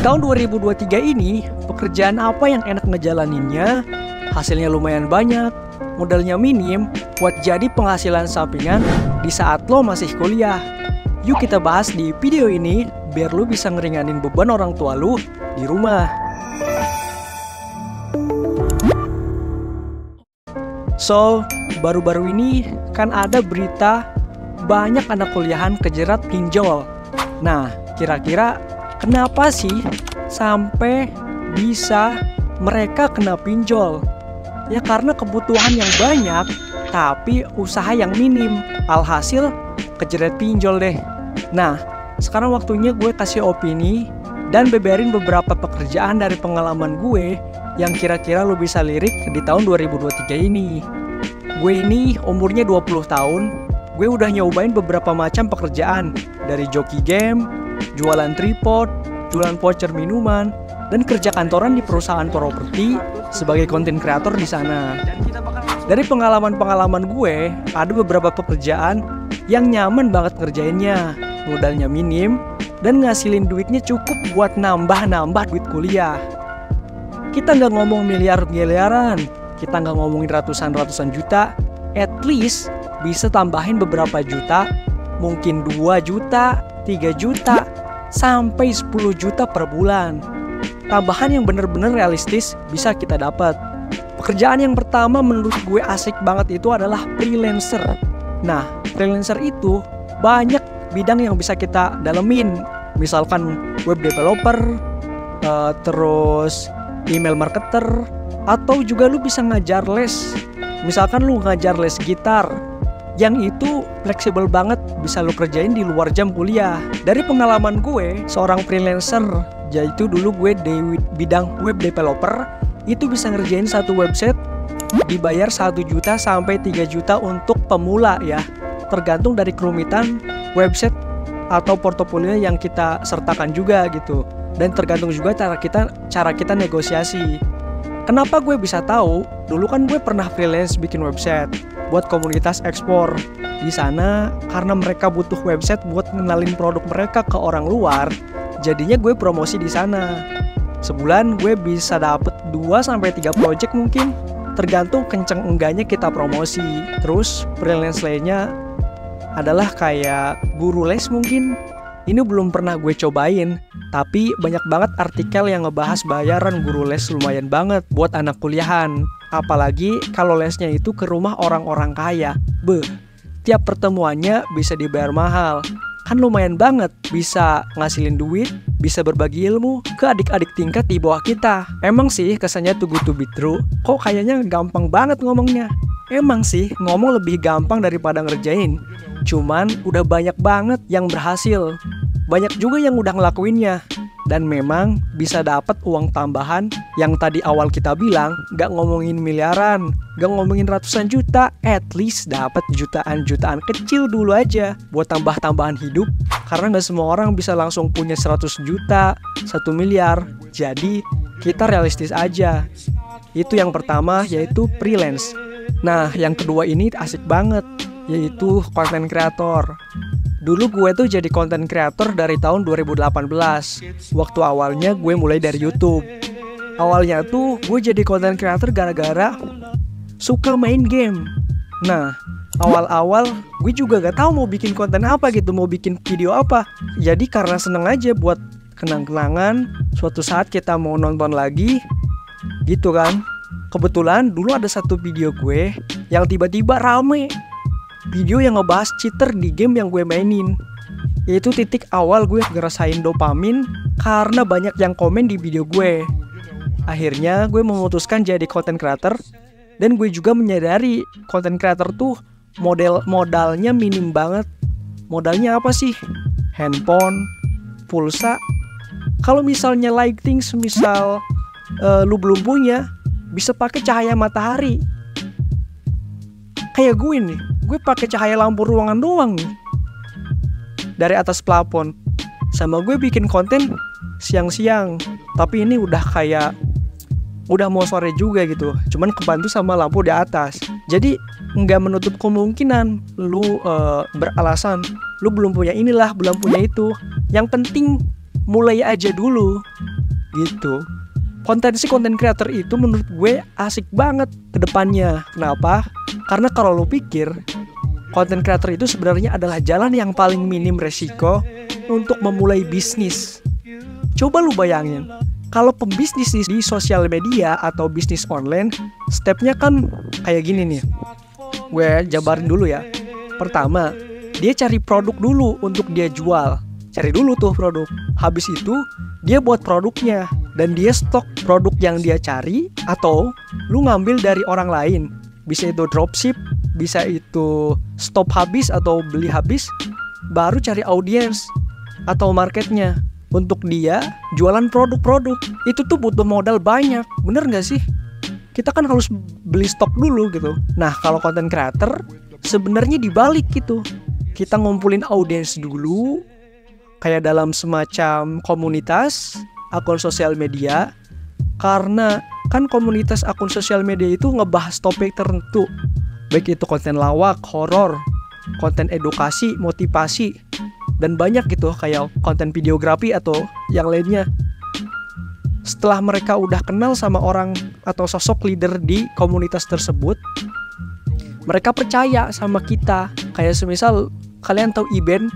tahun 2023 ini, pekerjaan apa yang enak ngejalaninnya, hasilnya lumayan banyak, modalnya minim, buat jadi penghasilan sampingan di saat lo masih kuliah. Yuk kita bahas di video ini, biar lo bisa ngeringanin beban orang tua lo di rumah. So, baru-baru ini kan ada berita banyak anak kuliahan kejerat pinjol. Nah, kira-kira kenapa sih sampai bisa mereka kena pinjol? Ya karena kebutuhan yang banyak, tapi usaha yang minim. Alhasil, kejerat pinjol deh. Nah, sekarang waktunya gue kasih opini dan beberin beberapa pekerjaan dari pengalaman gue yang kira-kira lo bisa lirik di tahun 2023 ini. Gue ini umurnya 20 tahun, gue udah nyobain beberapa macam pekerjaan, dari joki game, jualan tripod, jualan voucher minuman, dan kerja kantoran di perusahaan properti sebagai konten kreator di sana. Dari pengalaman-pengalaman gue, ada beberapa pekerjaan yang nyaman banget ngerjainnya, modalnya minim, dan ngasilin duitnya cukup buat nambah-nambah duit kuliah. Kita nggak ngomong miliar-miliaran, kita nggak ngomongin ratusan-ratusan juta, at least bisa tambahin beberapa juta, mungkin 2 juta, 3 juta, sampai 10 juta per bulan. Tambahan yang bener-bener realistis bisa kita dapat. Pekerjaan yang pertama menurut gue asik banget itu adalah freelancer. Nah, freelancer itu banyak bidang yang bisa kita dalemin. Misalkan web developer, terus email marketer, atau juga lu bisa ngajar les. Misalkan lu ngajar les gitar, yang itu fleksibel banget, bisa lu kerjain di luar jam kuliah. Dari pengalaman gue, seorang freelancer, yaitu dulu gue di bidang web developer, itu bisa ngerjain satu website dibayar 1 juta sampai 3 juta untuk pemula ya. Tergantung dari kerumitan website atau portofolio yang kita sertakan juga gitu. Dan tergantung juga cara kita negosiasi. Kenapa gue bisa tahu? Dulu kan gue pernah freelance bikin website buat komunitas ekspor. Di sana karena mereka butuh website buat ngenalin produk mereka ke orang luar, jadinya gue promosi di sana. Sebulan gue bisa dapet 2-3 project mungkin, tergantung kenceng enggaknya kita promosi. Terus freelance lainnya adalah kayak guru les mungkin. Ini belum pernah gue cobain, tapi banyak banget artikel yang ngebahas bayaran guru les lumayan banget buat anak kuliahan. Apalagi kalau lesnya itu ke rumah orang-orang kaya. Tiap pertemuannya bisa dibayar mahal. Kan lumayan banget, bisa ngasilin duit, bisa berbagi ilmu ke adik-adik tingkat di bawah kita. Emang sih kesannya too good to be true, kok kayaknya gampang banget ngomongnya. Emang sih ngomong lebih gampang daripada ngerjain. Cuman udah banyak banget yang berhasil, banyak juga yang udah ngelakuinnya. Dan memang bisa dapat uang tambahan yang tadi awal kita bilang, gak ngomongin miliaran, gak ngomongin ratusan juta, at least dapat jutaan-jutaan kecil dulu aja buat tambah-tambahan hidup. Karena gak semua orang bisa langsung punya 100 juta, 1 miliar. Jadi kita realistis aja. Itu yang pertama, yaitu freelance. Nah, yang kedua ini asik banget, yaitu konten kreator. Dulu gue tuh jadi konten kreator dari tahun 2018. Waktu awalnya gue mulai dari YouTube. Awalnya tuh gue jadi konten kreator gara-gara suka main game. Nah, awal-awal gue juga gak tahu mau bikin konten apa gitu, mau bikin video apa. Jadi karena seneng aja buat kenang-kenangan, suatu saat kita mau nonton lagi, gitu kan. Kebetulan dulu ada satu video gue yang tiba-tiba rame. Video yang ngebahas cheater di game yang gue mainin. Itu titik awal gue ngerasain dopamin karena banyak yang komen di video gue. Akhirnya gue memutuskan jadi content creator. Dan gue juga menyadari content creator tuh modalnya minim banget. Modalnya apa sih? Handphone, pulsa. Kalau misalnya lighting, misal lu belum punya, bisa pakai cahaya matahari. Kayak gue nih, gue pakai cahaya lampu ruangan doang nih dari atas plafon. Sama gue bikin konten siang-siang, tapi ini udah mau sore juga gitu. Cuman kebantu sama lampu di atas. Jadi nggak menutup kemungkinan lu beralasan lu belum punya inilah, belum punya itu. Yang penting mulai aja dulu gitu. Konten creator itu menurut gue asik banget ke depannya. Kenapa? Karena kalau lo pikir, konten creator itu sebenarnya adalah jalan yang paling minim resiko untuk memulai bisnis. Coba lu bayangin, kalau pembisnis di sosial media atau bisnis online, stepnya kan kayak gini nih. Gue jabarin dulu ya. Pertama, dia cari produk dulu untuk dia jual. Cari dulu tuh produk. Habis itu dia buat produknya dan dia stok produk yang dia cari, atau lu ngambil dari orang lain. Bisa itu dropship, bisa itu stok habis atau beli habis, baru cari audiens atau marketnya untuk dia jualan produk-produk. Itu tuh butuh modal banyak, bener gak sih? Kita kan harus beli stok dulu gitu. Nah kalau content creator sebenarnya dibalik gitu. Kita ngumpulin audiens dulu, kayak dalam semacam komunitas akun sosial media. Karena kan komunitas akun sosial media itu ngebahas topik tertentu, baik itu konten lawak, horor, konten edukasi, motivasi, dan banyak gitu kayak konten videografi atau yang lainnya. Setelah mereka udah kenal sama orang atau sosok leader di komunitas tersebut, mereka percaya sama kita. Kayak semisal kalian tahu Iben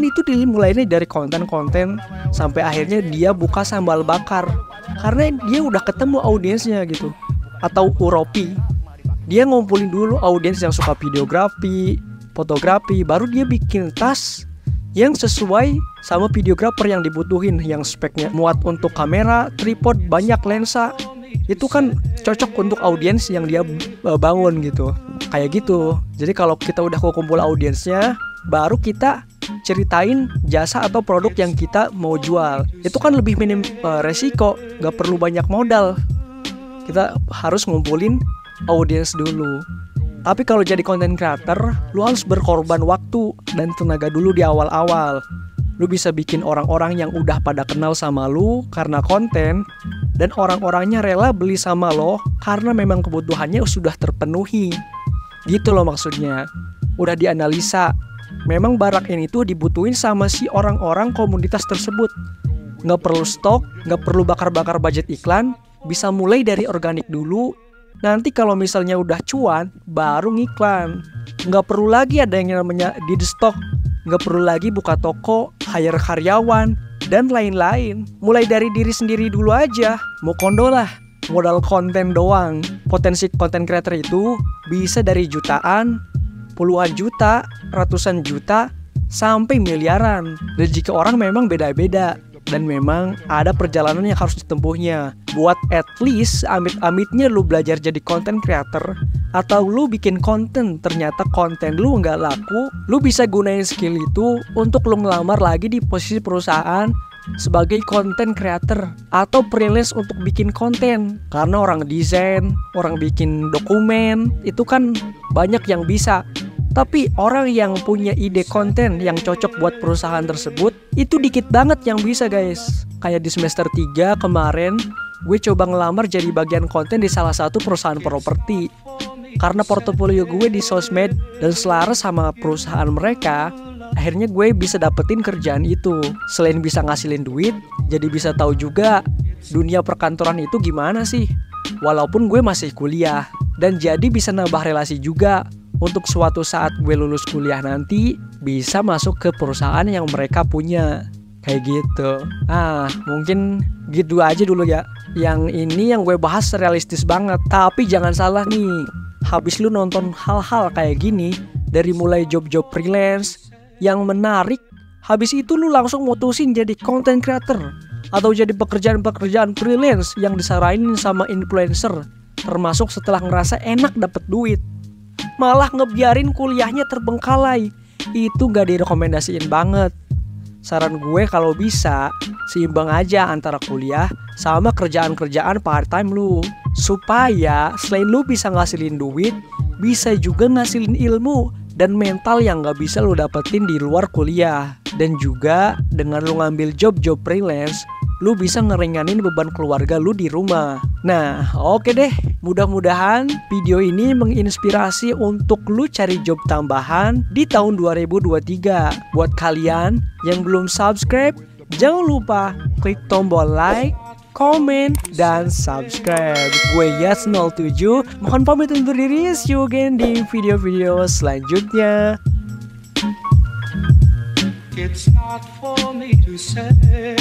itu dimulainya dari konten-konten sampai akhirnya dia buka sambal bakar karena dia udah ketemu audiensnya gitu. Atau Uropi, dia ngumpulin dulu audiens yang suka videografi, fotografi, baru dia bikin tas yang sesuai sama videografer yang dibutuhin, yang speknya muat untuk kamera, tripod, banyak lensa. Itu kan cocok untuk audiens yang dia bangun gitu. Kayak gitu. Jadi kalau kita udah kumpul audiensnya, baru kita ceritain jasa atau produk yang kita mau jual. Itu kan lebih minim resiko, gak perlu banyak modal. Kita harus ngumpulin audiens dulu. Tapi kalau jadi content creator, lu harus berkorban waktu dan tenaga dulu di awal-awal. Lu bisa bikin orang-orang yang udah pada kenal sama lu karena konten, dan orang-orangnya rela beli sama lo karena memang kebutuhannya sudah terpenuhi. Gitu loh maksudnya. Udah dianalisa, memang barang ini tuh dibutuhin sama si orang-orang komunitas tersebut. Nggak perlu stok, nggak perlu bakar-bakar budget iklan, bisa mulai dari organik dulu. Nanti kalau misalnya udah cuan, baru ngiklan. Nggak perlu lagi ada yang namanya di stok. Nggak perlu lagi buka toko, hire karyawan, dan lain-lain. Mulai dari diri sendiri dulu aja. Mau kondo lah, modal konten doang. Potensi konten creator itu bisa dari jutaan, puluhan juta, ratusan juta, sampai miliaran. Rezeki orang memang beda-beda, dan memang ada perjalanan yang harus ditempuhnya. Buat at least amit-amitnya lu belajar jadi content creator, atau lu bikin konten ternyata konten lu nggak laku, lu bisa gunain skill itu untuk lu ngelamar lagi di posisi perusahaan sebagai content creator atau freelance untuk bikin konten. Karena orang desain, orang bikin dokumen, itu kan banyak yang bisa. Tapi orang yang punya ide konten yang cocok buat perusahaan tersebut, itu dikit banget yang bisa guys. Kayak di semester 3 kemarin, gue coba ngelamar jadi bagian konten di salah satu perusahaan properti. Karena portofolio gue di sosmed dan selaras sama perusahaan mereka, akhirnya gue bisa dapetin kerjaan itu. Selain bisa ngasilin duit, jadi bisa tahu juga dunia perkantoran itu gimana sih. Walaupun gue masih kuliah, dan jadi bisa nambah relasi juga. Untuk suatu saat gue lulus kuliah nanti bisa masuk ke perusahaan yang mereka punya. Kayak gitu. Mungkin gitu aja dulu ya. Yang ini yang gue bahas realistis banget. Tapi jangan salah nih, habis lu nonton hal-hal kayak gini, dari mulai job-job freelance yang menarik, habis itu lu langsung mutusin jadi content creator atau jadi pekerjaan-pekerjaan freelance yang disaranin sama influencer, termasuk setelah ngerasa enak dapet duit, malah ngebiarin kuliahnya terbengkalai. Itu gak direkomendasiin banget. Saran gue kalau bisa, seimbang aja antara kuliah sama kerjaan-kerjaan part time lu, supaya selain lu bisa ngasilin duit, bisa juga ngasilin ilmu dan mental yang gak bisa lu dapetin di luar kuliah. Dan juga dengan lu ngambil job-job freelance, lu bisa ngeringanin beban keluarga lu di rumah. Nah, oke deh. Mudah-mudahan video ini menginspirasi untuk lu cari job tambahan di tahun 2023. Buat kalian yang belum subscribe, Jangan lupa klik tombol like, komen, dan subscribe. Gue Yas07, mohon pamit undur diri. See you again di video-video selanjutnya. It's not for me to say.